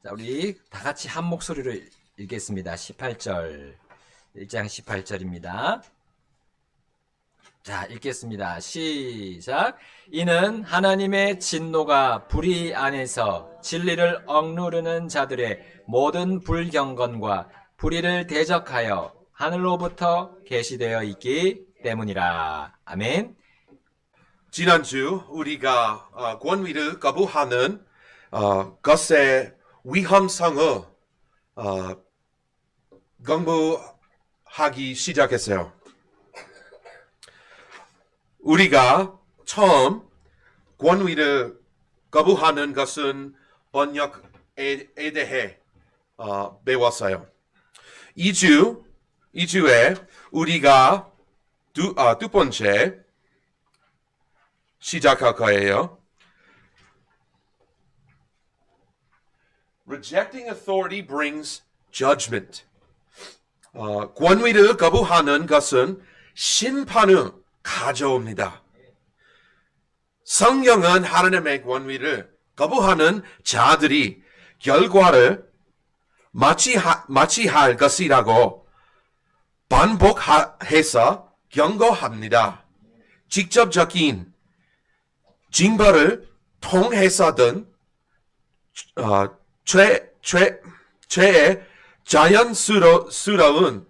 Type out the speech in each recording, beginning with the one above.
자, 우리 다 같이 한 목소리로 읽겠습니다. 18절. 1장 18절입니다. 자, 읽겠습니다. 시작. 이는 하나님의 진노가 불의 안에서 진리를 억누르는 자들의 모든 불경건과 불의를 대적하여 하늘로부터 계시되어 있기 때문이라. 아멘. 지난주 우리가 권위를 거부하는 것의 위험성을 공부하기 시작했어요. 우리가 처음 권위를 거부하는 것은 번역에 대해 배웠어요. 2주에 우리가 두 번째 시작할 거예요. Rejecting authority brings judgment. 권위를 거부하는 것은 심판을 가져옵니다. 성경은 하나님의 권위를 거부하는 자들이 결과를 마치할 것이라고 반복해서 경고합니다. 직접적인 징벌을 통해서든 죄의 자연스러운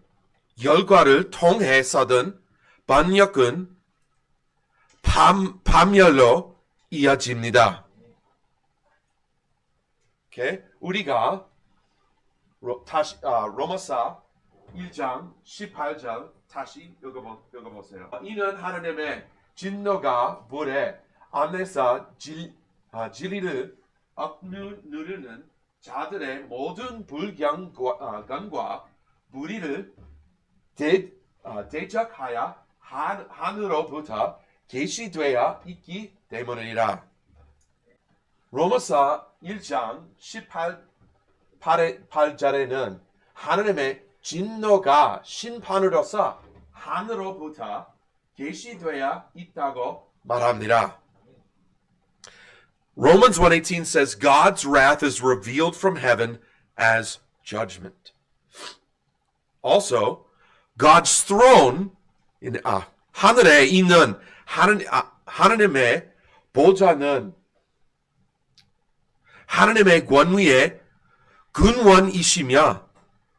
결과를 통해서든 반역은 파멸로 이어집니다. Okay? 우리가 로마서 1장 18절 다시 읽어보세요. 이는 하나님의 진노가 불의 안에서 진리를 억누르는 자들의 모든 불경건과 불의를 대적하여 하늘로부터 계시되어 있기 때문이라. 로마서 1장 18절에는 하나님의 진노가 심판으로서 하늘로부터 계시되어 있다고 말합니다. Romans 1:18 says God's wrath is revealed from heaven as judgment. Also, God's throne 하늘에 있는 하나님의 보좌는 하나님의 권위의 근원이시며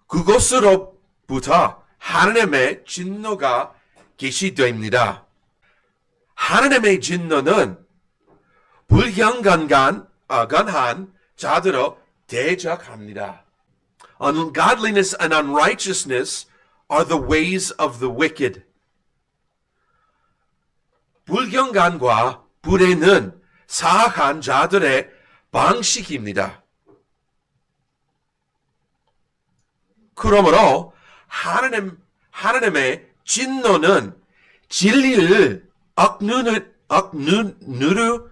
그곳으로부터 하나님의 진노가 계시됩니다. 하나님의 진노는 불경건한 자들로 대적합니다. Ungodliness and unrighteousness are the ways of the wicked. 불경건과 불의는 사악한 자들의 방식입니다. 그러므로 하나님의 진노는 진리를 억누르는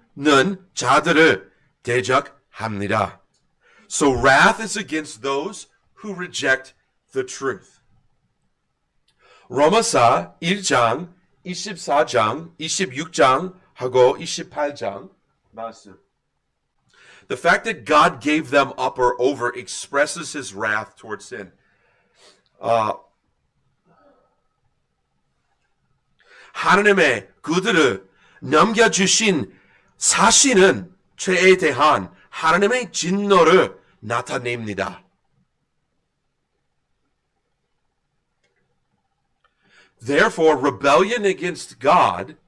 자들을 대적합니다. So wrath is against those who reject the truth. 로마서 1장, 24장, 26장하고 28장 말씀. The fact that God gave them up or over expresses his wrath towards sin. 하나님의 그들을 넘겨주신 사실은 죄에 대한 하나님의 진노를 나타냅니다. Therefore, rebellion against God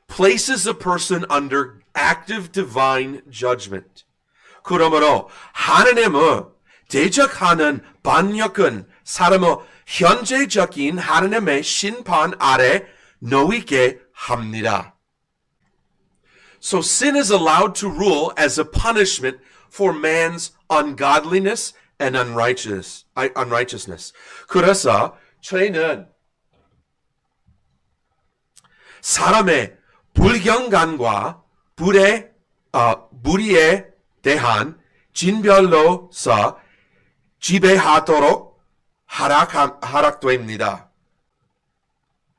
places a person under active divine judgment. 그러므로 하나님을 대적하는 반역은 사람을 현재적인 하나님의 심판 아래 놓이게 합니다. So sin is allowed to rule as a punishment for man's ungodliness and unrighteousness. 그래서 죄는 사람의 불경건과 불의에 대한 진별로서 지배하도록 허락됩니다.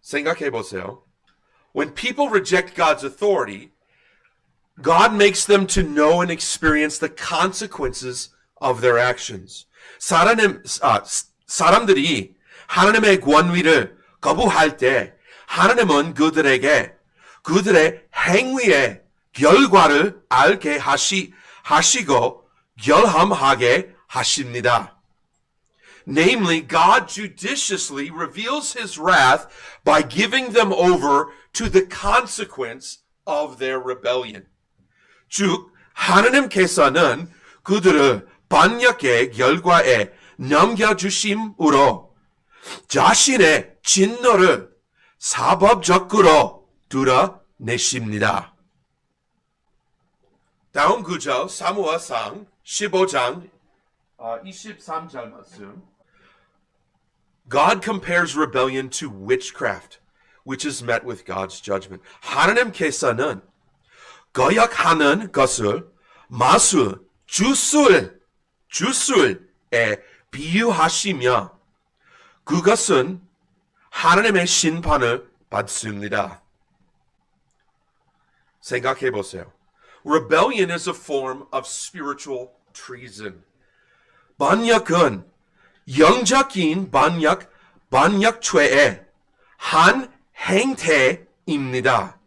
생각해 보세요. When people reject God's authority, God makes them to know and experience the consequences of their actions. 사람들이 하나님의 권위를 거부할 때 하나님은 그들에게 그들의 행위의 결과를 알게 하시고 결함하게 하십니다. Namely, God judiciously reveals his wrath by giving them over to the consequence of their rebellion. 즉, 하나님께서는 그들을 반역의 결과에 넘겨주심으로 자신의 진노를 사법적으로 드러내십니다. 다음 구절 사무엘상 15장 23절 말씀. God compares rebellion to witchcraft, which is met with God's judgment. 하나님께서는 거역하는 것을 마술, 주술에 비유하시며 그것은 하나님의 심판을 받습니다. 생각해 보세요. Rebellion is a form of spiritual treason. 반역은 영적인 반역죄의 한 행태입니다.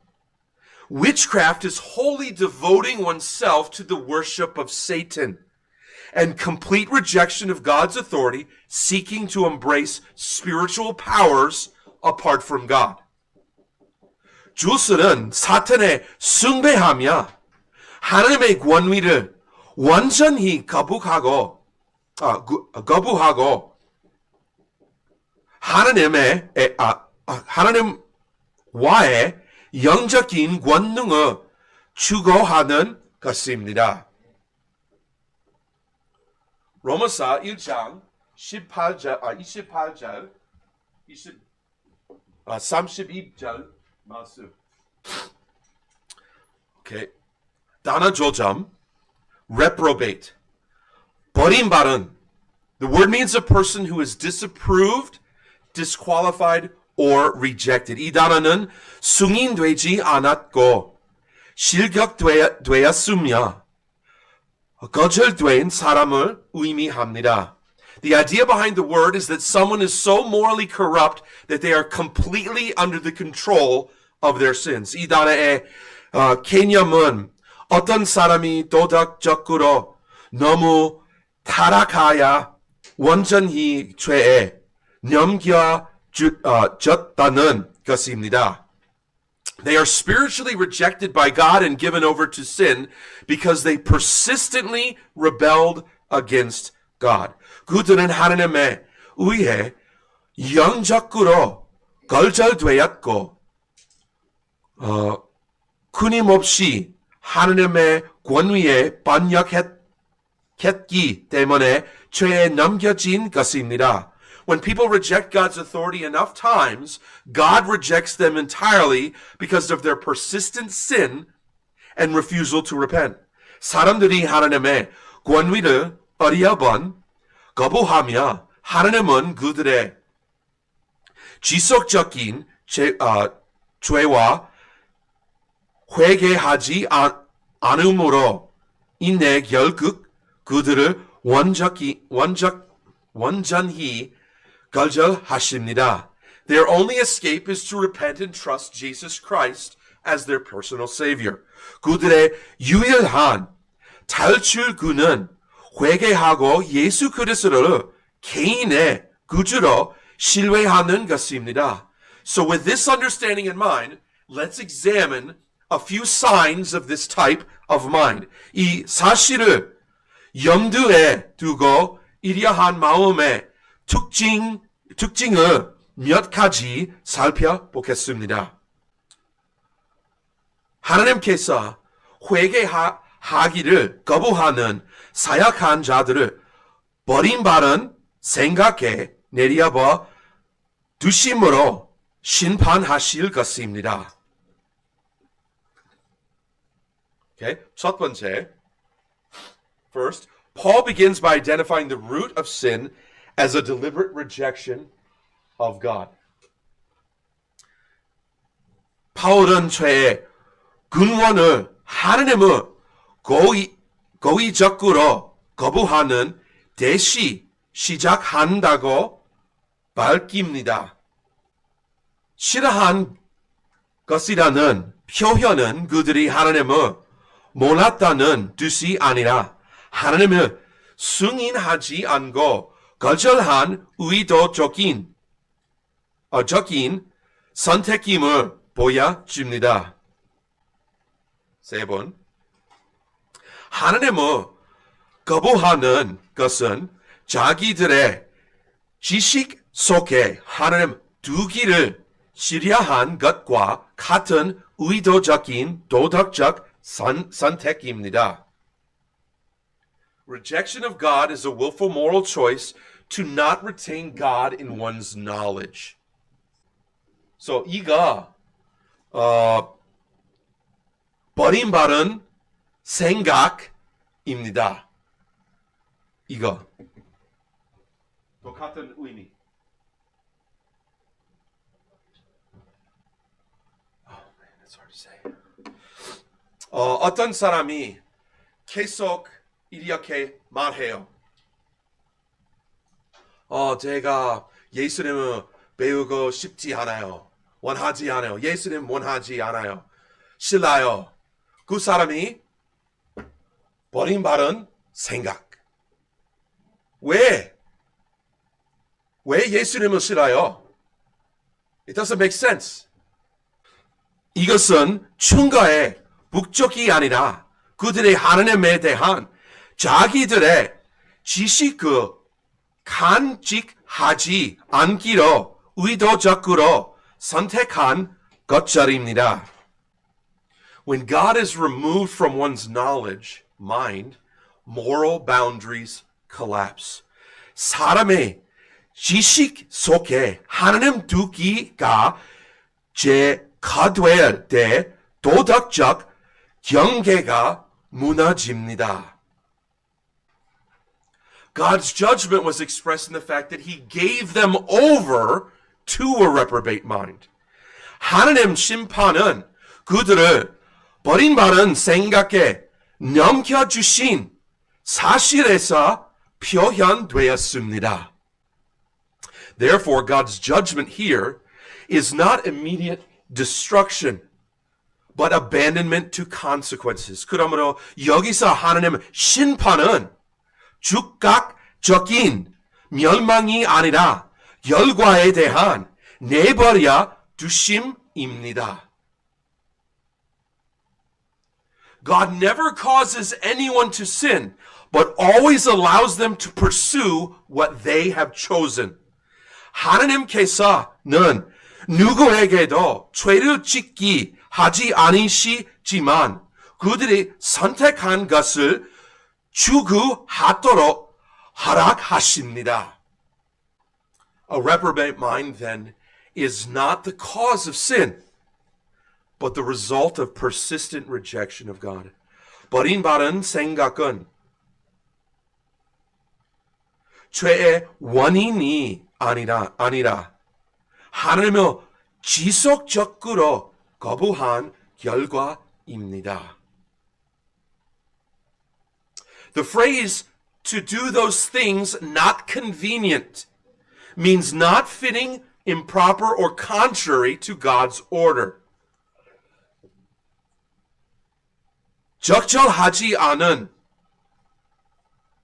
Witchcraft is wholly devoting oneself to the worship of Satan and complete rejection of God's authority, seeking to embrace spiritual powers apart from God. 주술은 사탄에 숭배하며 하나님의 권위를 완전히 거부하고 하나님과의 영적인 권능을 추구하는 것입니다. 로마서 1장 28절 32절 말씀. 오케이. 단어 조점. reprobate. 버림받은. The word means a person who is disapproved, disqualified, or rejected. 이 단어는 승인되지 않았고 실격되었으며 거절된 사람을 의미합니다. The idea behind the word is that someone is so morally corrupt that they are completely under the control of their sins. 이 단어의 개념은 어떤 사람이 도덕적으로 너무 타락하여 완전히 죄에 넘겨졌다는 것입니다. They are spiritually rejected by God and given over to sin because they persistently rebelled against God. 그들은 하나님에 의해 영적으로 거절되었고 끊임없이 하나님의 권위에 반역했기 때문에 죄에 넘겨진 것입니다. When people reject God's authority enough times, God rejects them entirely because of their persistent sin and refusal to repent. 사람들이 하나님의 권위를 여러 번 거부하며 하나님은 그들의 지속적인 죄와 회개하지 않음으로 인해 결국 그들을 완전히 거절하십니다. Their only escape is to repent and trust Jesus Christ as their personal Savior. 그들의 유일한 탈출구는 회개하고 예수 그리스도를 개인의 구주로 신뢰하는 것입니다. So with this understanding in mind, let's examine a few signs of this type of mind. 이 사실을 염두에 두고 이러한 마음의 특징을 몇 가지 살펴보겠습니다. 하나님께서 회개하기를 거부하는 사역한 자들을 버림받은 생각에 내려버 두심으로 심판하실 것입니다. Okay. 첫 번째, first, Paul begins by identifying the root of sin as a deliberate rejection of God. 바울은 죄의 근원을 하나님을 고의적으로 거부하는 대시 시작한다고 밝힙니다. 싫어한 것이라는 표현은 그들이 하나님을 몰랐다는 뜻이 아니라 하나님을 승인하지 않고 거절한 의도적인 선택임을 보여줍니다. 세 번, 하나님을 거부하는 것은 자기들의 지식 속에 하나님 두기를 싫어한 것과 같은 의도적인 도덕적 선택입니다. Rejection of God is a willful moral choice to not retain God in one's knowledge. So 이가 버림받은 생각입니다. 이거 똑같은 의미. Oh man, that's hard to say. 어떤 사람이 계속 이렇게 말해요. 제가 예수님을 배우고 싶지 않아요. 원하지 않아요. 예수님 원하지 않아요. 싫어요. 그 사람이 버림받은 생각. 왜 예수님을 싫어요? It doesn't make sense. 이것은 충가의 목적이 아니라 그들의 하나님에 대한 자기들의 지식을 간직하지 않기로 의도적으로 선택한 것들입니다. When God is removed from one's knowledge, mind, moral boundaries collapse. 사람의 지식 속에 하나님 두기가 제거될 때 도덕적 경계가 무너집니다. God's judgment was expressed in the fact that he gave them over to a reprobate mind. 하나님 심판은 그들을 버림받은 생각에 넘겨주신 사실에서 표현되었습니다. Therefore, God's judgment here is not immediate destruction, but abandonment to consequences. 그러므로 여기서 하나님 심판은 즉각적인 멸망이 아니라 결과에 대한 내버려 두심입니다. God never causes anyone to sin, but always allows them to pursue what they have chosen. 하나님께서는 누구에게도 죄를 짓기 하지 않으시지만 그들이 선택한 것을 추구하도록 허락하십니다. A reprobate mind, then, is not the cause of sin, but the result of persistent rejection of God. 버림받은 생각은 죄의 원인이 아니라 하나님을 지속적으로 거부한 결과입니다. The phrase to do those things not convenient means not fitting, improper, or contrary to God's order. 적절하지 않은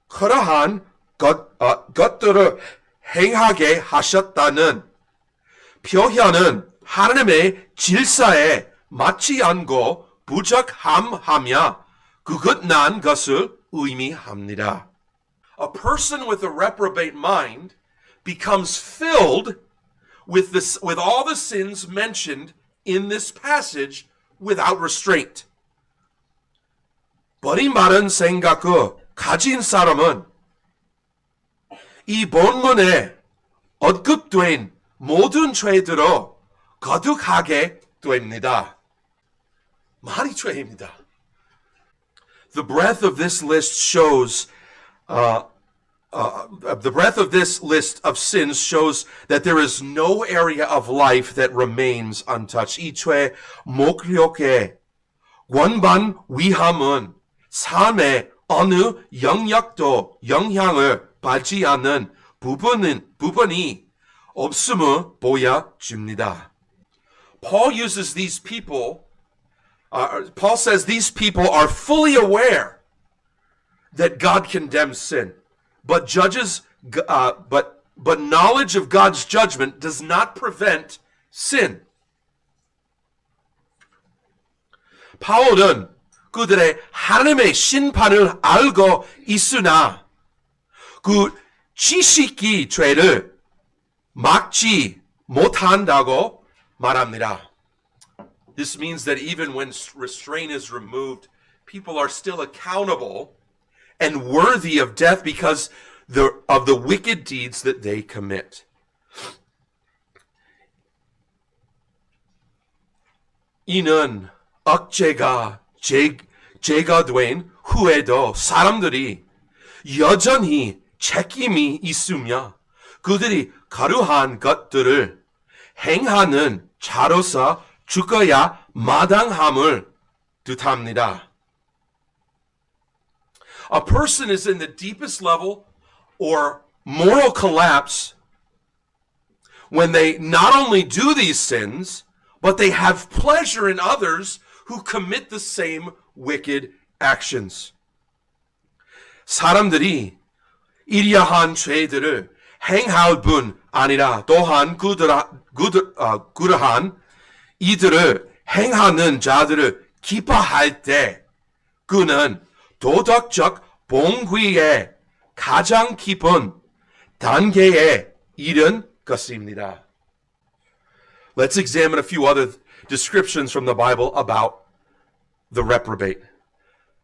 그러한 것들을 행하게 하셨다는 표현은 하나님의 질서에 맞지 않고 부적함하며 그것난 것을 의미합니다. A person with a reprobate mind becomes filled with all the sins mentioned in this passage without restraint. 버림받은 생각을 가진 사람은 이 본문에 언급된 모든 죄들로 거듭하게 됩니다. 많이 죄입니다. The breadth of this list shows the breadth of this list of sins shows that there is no area of life that remains untouched. 이 죄 목록의 원반 위함은 삶의 어느 영역도 영향을 받지 않는 부분이 없음을 보여줍니다. Paul uses these people, Paul says these people are fully aware that God condemns sin, but but knowledge of God's judgment does not prevent sin. 바울은 그들의 하나님의 심판을 알고 있으나 그 지식이 죄를 막지 못한다고 말합니다. This means that even when restraint is removed, people are still accountable and worthy of death because of the wicked deeds that they commit. 이는 억제가 죄가 된 후에도 사람들이 여전히 책임이 있으며 그들이 거룩한 것들을 행하는 자로서 죽어야 마땅함을 뜻합니다. A person is in the deepest level or moral collapse when they not only do these sins, but they have pleasure in others who commit the same wicked actions. 사람들이 이러한 죄들을 행할 뿐 아니라 또한 그러한 이들을 행하는 자들을 기뻐할 때 그는 도덕적 봉기의 가장 깊은 단계에 이른 것입니다. Let's examine a few other descriptions from the Bible about the reprobate.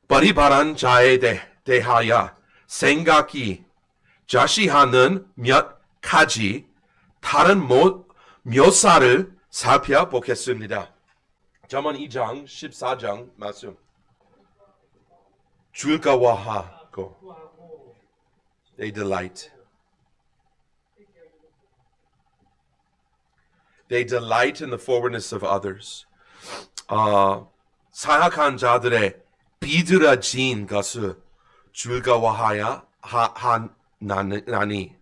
버리바란 자에 대하여 생각이 자시하는 몇 가지 다른 묘사를 살펴보겠습니다. 잠언 2장 14장 말씀. 즐거워하고 they delight. They delight in the forwardness of others. 사악한 자들의 비뚤어진 것을 즐거워하야 하나니.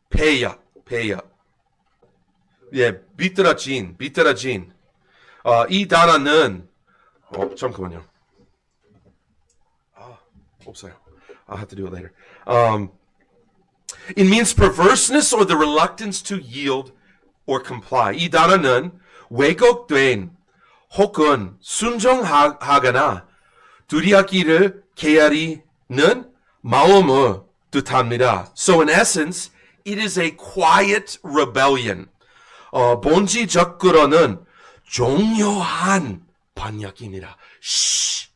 배역. 예, 비뚤어진. 이 단어는 잠깐만요. 없어요. I'll have to do it later. It means perverseness or the reluctance to yield or comply. 이 단어는 왜곡된 혹은 순종하거나 두려기를 게으리는 마음을 뜻합니다. So in essence, it is a quiet rebellion. 본질적으로는 종료한 반역입니다. Shh.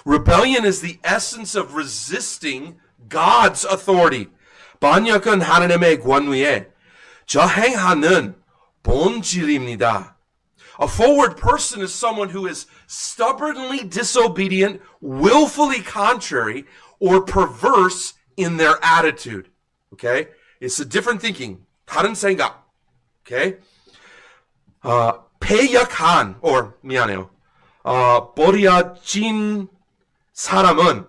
Rebellion is the essence of resisting God's authority. 반역은 하나님의 권위에 저행하는 본질입니다. A forward person is someone who is stubbornly disobedient, willfully contrary, or perverse in their attitude. Okay? It's a different thinking. 다른 생각. Okay? 패역한, 버려진 사람은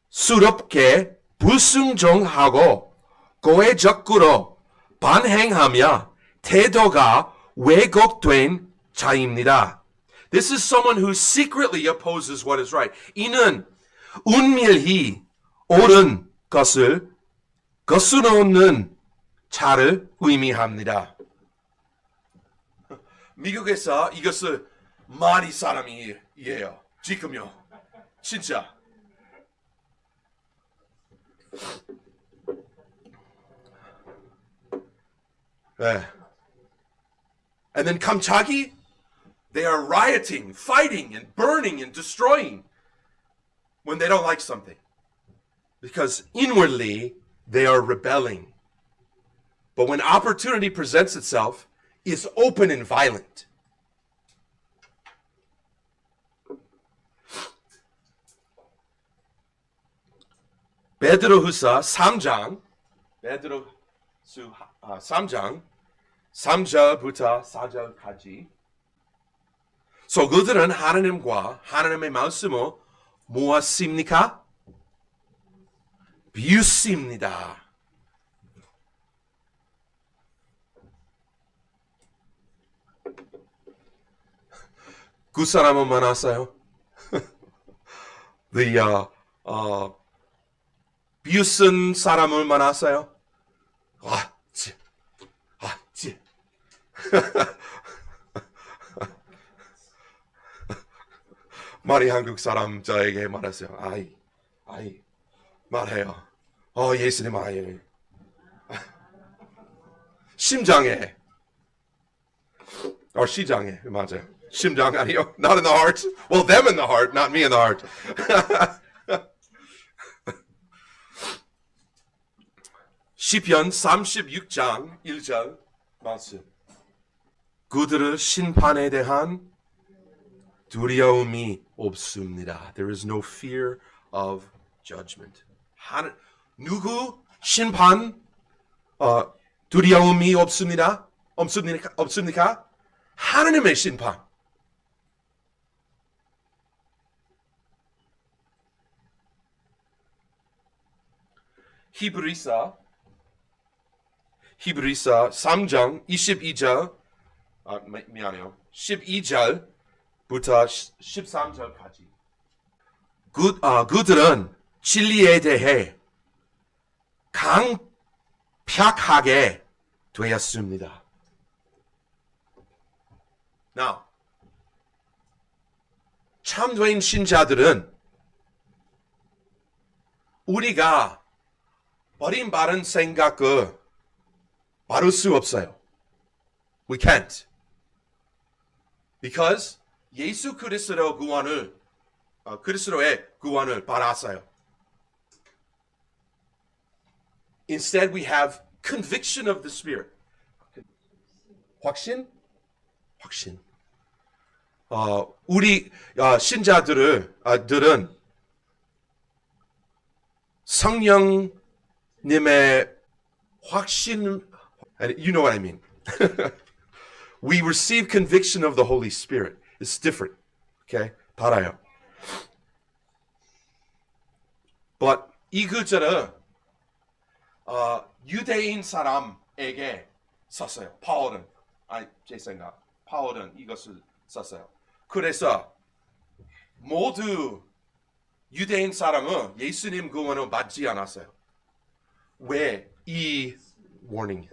고집스럽게 불순종하고 고해적으로 반행하며 태도가 왜곡된 자입니다. This is someone who secretly opposes what is right. 이는 은밀히 옳은 것을 거스르는 자를 의미합니다. 미국에서 이것을 많이 사람이에요. 지금요. 진짜. 네. And then 갑자기 they are rioting, fighting, and burning and destroying when they don't like something. Because inwardly they are rebelling. But when opportunity presents itself, is open and violent. 베드로후서 3장 3절부터 4절까지 So 그들은 하나님과 하나님의 말씀을 모았습니까? 비웃습니다. 그 사람은 많았어요. 비웃은 사람은 많았어요. 말이 한국 사람 저에게 말했어요. 말해요. 예수님 아예. 심장에. 시장에. 맞아요. 심장 아니요. Not in the heart. Well, them in the heart, not me in the heart. 시편 36장 1절 말씀. 그들의 심판에 대한 두려움이 없습니다. There is no fear of judgment. 누구 심판 두려움이 없습니다. 없습니까? 하나님의 심판. 히브리서 3장 22절 미안해요. 12절부터 13절까지. 그들은 진리에 대해 강팍하게 되었습니다. Now, 참된 신자들은 우리가 버림받은 생각을 바를 수 없어요. We can't. Because 예수 그리스도의 구원을 받았어요. Instead, we have conviction of the Spirit. 확신. 우리 신자들은 성령님의 확신. You know what I mean. We receive conviction of the Holy Spirit. It's different. Okay? 달라요. But 이 글자를 유대인 사람에게 썼어요. 제 생각. 파울은 이것을 썼어요. 그래서 모두 유대인 사람은 예수님 구원을 받지 않았어요. 왜? 이 warning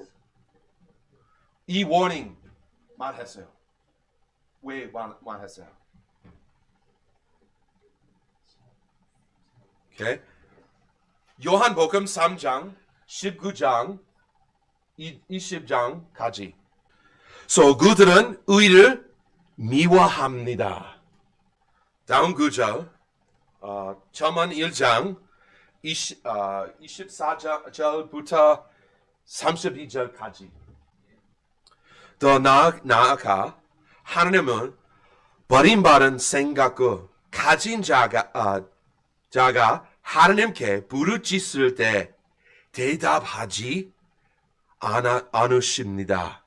말했어요. 왜 말했어요? Okay. 요한복음 3장 19장 20장까지. So 그들은 의를 미워합니다. 다음 구절 잠언 1장 24절부터 32절까지. 더 나아가 하나님은 버림받은 생각을 가진 자가 하나님께 부르짖을 때 대답하지 않으십니다.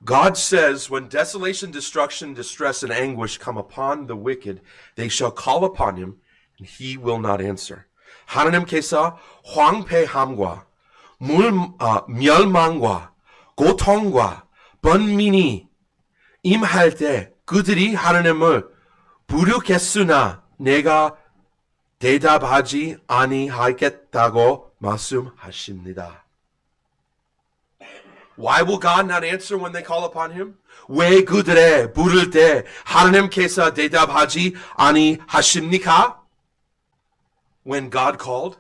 God says, when desolation, destruction, distress, and anguish come upon the wicked, they shall call upon him, and he will not answer. 하나님께서 황폐함과 멸망과 고통과 번민이 임할 때 그들이 하나님을 부르겠으나 내가 대답하지 아니하겠다고 말씀하십니다. Why will God not answer when they call upon him? 왜 그들의 부를 때 하나님께서 대답하지 아니하십니까? When God called,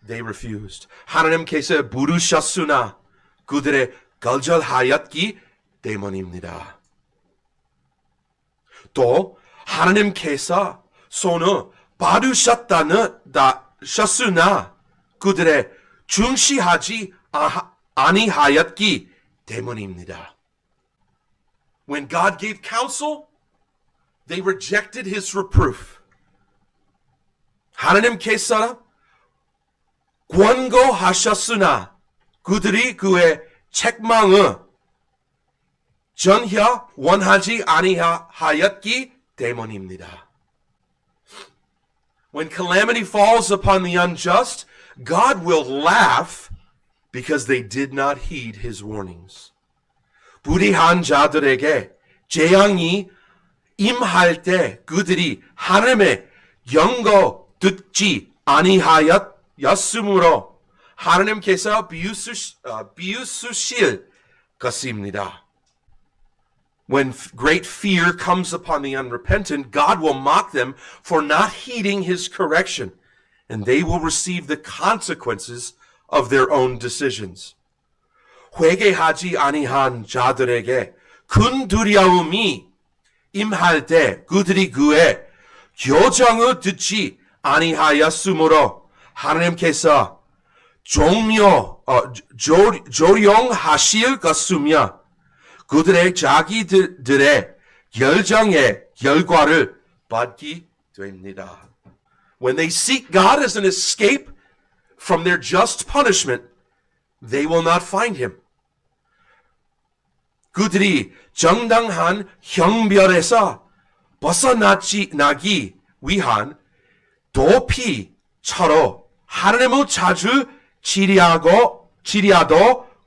they refused. 하나님께서 부르셨으나 그들의 거절하였기 때문입니다. 또 하나님께서 손을 받으셨으나 그들의 중시하지 아니하였기 때문입니다. When God gave counsel, they rejected his reproof. 하나님께서 권고하셨으나 그들이 그의 책망을 전혀 원하지 아니하였기 때문입니다. When calamity falls upon the unjust, God will laugh because they did not heed his warnings. 불의한 자들에게 재앙이 임할 때 그들이 하나님의 경고 듣지 아니하였으므로 하나님께서 비웃으실 것입니다. When great fear comes upon the unrepentant, God will mock them for not heeding his correction, and they will receive the consequences of their own decisions. 회개하지 아니한 자들에게 큰 두려움이 임할 때 그들이 그의 교정을 듣지 아니하였으므로 하나님께서 조령하실 것이며 그들의 자기들의 결정의 결과를 받게 됩니다. When they seek God as an escape from their just punishment, they will not find him. 그들이 정당한 형벌에서 벗어나기 위한 도피처로 하나님을 자주 지리하도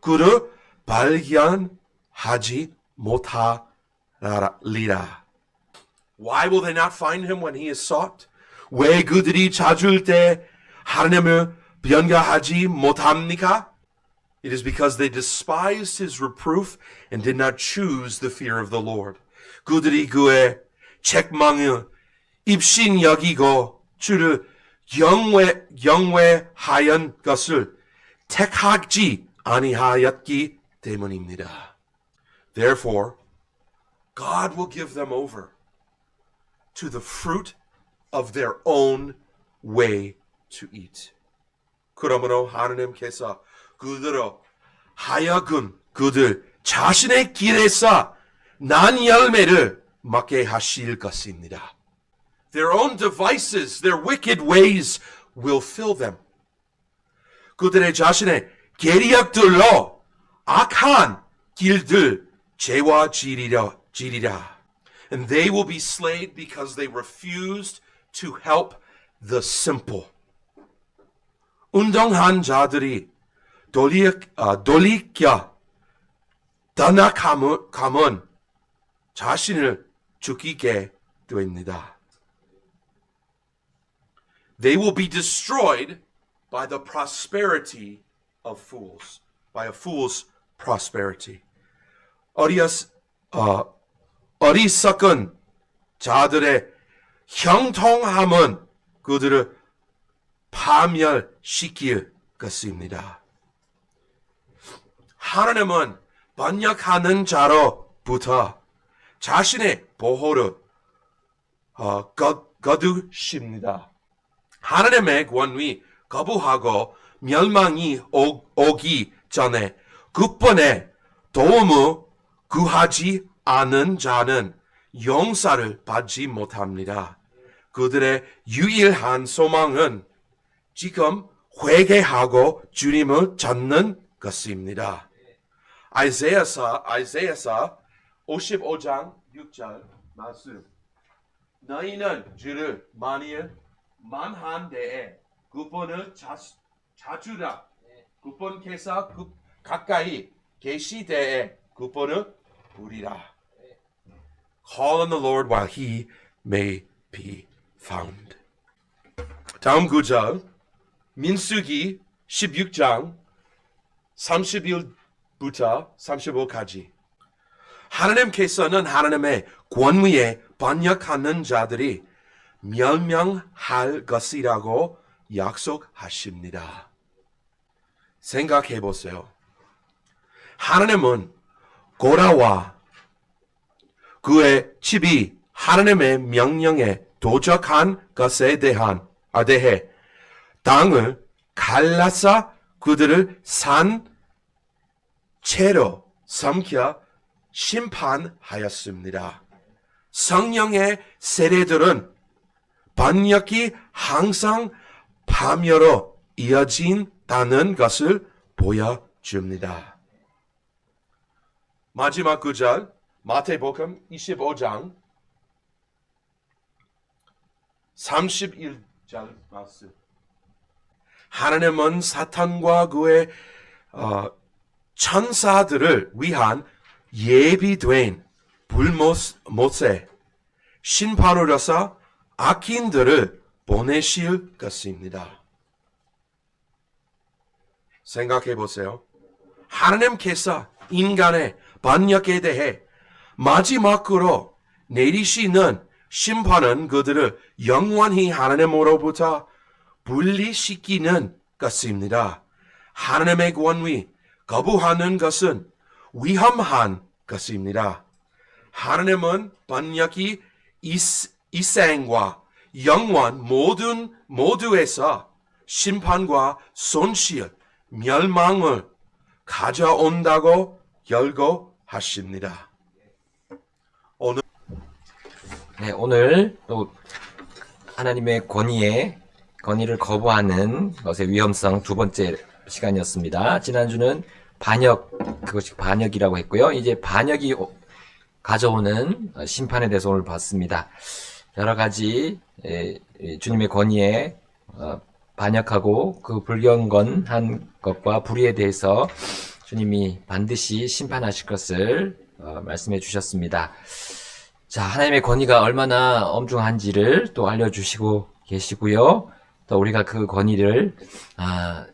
그를 발견하지 못하리라. Why will they not find him when he is sought? 왜 그들이 찾을 때 하나님을 변경하지 못합니까? It is because they despised his reproof and did not choose the fear of the Lord. 그들이 그의 책망을 입신 여기고 주를 경외하연 것을 택하지 아니하였기 때문입니다. Therefore, God will give them over to the fruit of their own way to eat. 그러므로 하나님께서 그들로 하여금 그들 자신의 길에서 난 열매를 먹게 하실 것입니다. Their own devices, their wicked ways will fill them. 그들의 자신의 계략들로 악한 길들 재화지리라. And they will be slain because they refused to help the simple. 운동한 자들이 돌이켜 떠나가면 자신을 죽이게 됩니다. They will be destroyed by the prosperity of fools, by a fool's prosperity. 어리석은 자들의 형통함은 그들을 파멸시킬 것입니다. 하나님은 번역하는 자로부터 자신의 보호를 거두십니다. 하나님의 권위 거부하고 멸망이 오기 전에 국번의 도움을 구하지 않은 자는 용서를 받지 못합니다. 그들의 유일한 소망은 지금 회개하고 주님을 찾는 것입니다. 아이사야서 55장 6절 말씀. 너희는 주를 만한 데에 그분을 찾으라. 그분께서 가까이 계시되에 그분을 부리라. Call on the Lord while he may be found. 다음 구절 민수기 16장 31부터 35까지. 하나님께서는 하나님의 권위에 번역하는 자들이 멸망할 것이라고 약속하십니다. 생각해 보세요. 하나님은 고라와 그의 집이 하나님의 명령에 도적한 것에 대해 땅을 갈라서 그들을 산 채로 삼켜 심판하였습니다. 성령의 세례들은 번역이 항상 파멸로 이어진다는 것을 보여줍니다. 마지막 구절 마태복음 25장 31절 말씀. 하나님은 사탄과 그의 천사들을 위한 예비된 불못에 심판으로서 악인들을 보내실 것입니다. 생각해 보세요. 하나님께서 인간의 반역에 대해 마지막으로 내리시는 심판은 그들을 영원히 하나님으로부터 분리시키는 것입니다. 하나님의 권위 거부하는 것은 위험한 것입니다. 하나님은 반역이 이생과 영원 모두에서 심판과 손실, 멸망을 가져온다고 열거하십니다. 네, 오늘 또 하나님의 권위를 거부하는 것의 위험성 두 번째 시간이었습니다. 지난주는 그것이 반역이라고 했고요. 이제 반역이 가져오는 심판에 대해서 오늘 봤습니다. 여러 가지 주님의 권위에 반역하고 그 불경건한 것과 불의에 대해서 주님이 반드시 심판하실 것을 말씀해 주셨습니다. 자, 하나님의 권위가 얼마나 엄중한지를 또 알려주시고 계시고요. 또 우리가 그 권위를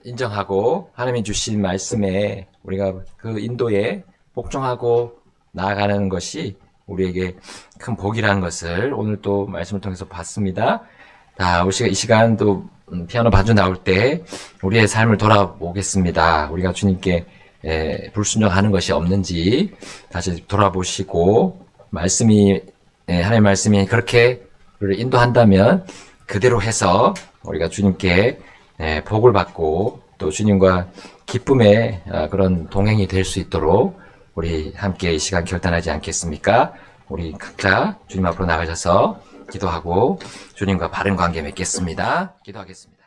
인정하고 하나님이 주신 말씀에 우리가 그 인도에 복종하고 나아가는 것이 우리에게 큰 복이라는 것을 오늘 또 말씀을 통해서 봤습니다. 자, 우리가 이 시간 또 피아노 반주 나올 때 우리의 삶을 돌아보겠습니다. 우리가 주님께 불순종하는 것이 없는지 다시 돌아보시고 하나님의 말씀이 그렇게 우리를 인도한다면 그대로 해서 우리가 주님께 복을 받고 또 주님과 기쁨의 그런 동행이 될 수 있도록 우리 함께 이 시간 결단하지 않겠습니까? 우리 각자 주님 앞으로 나가셔서 기도하고 주님과 바른 관계 맺겠습니다. 기도하겠습니다.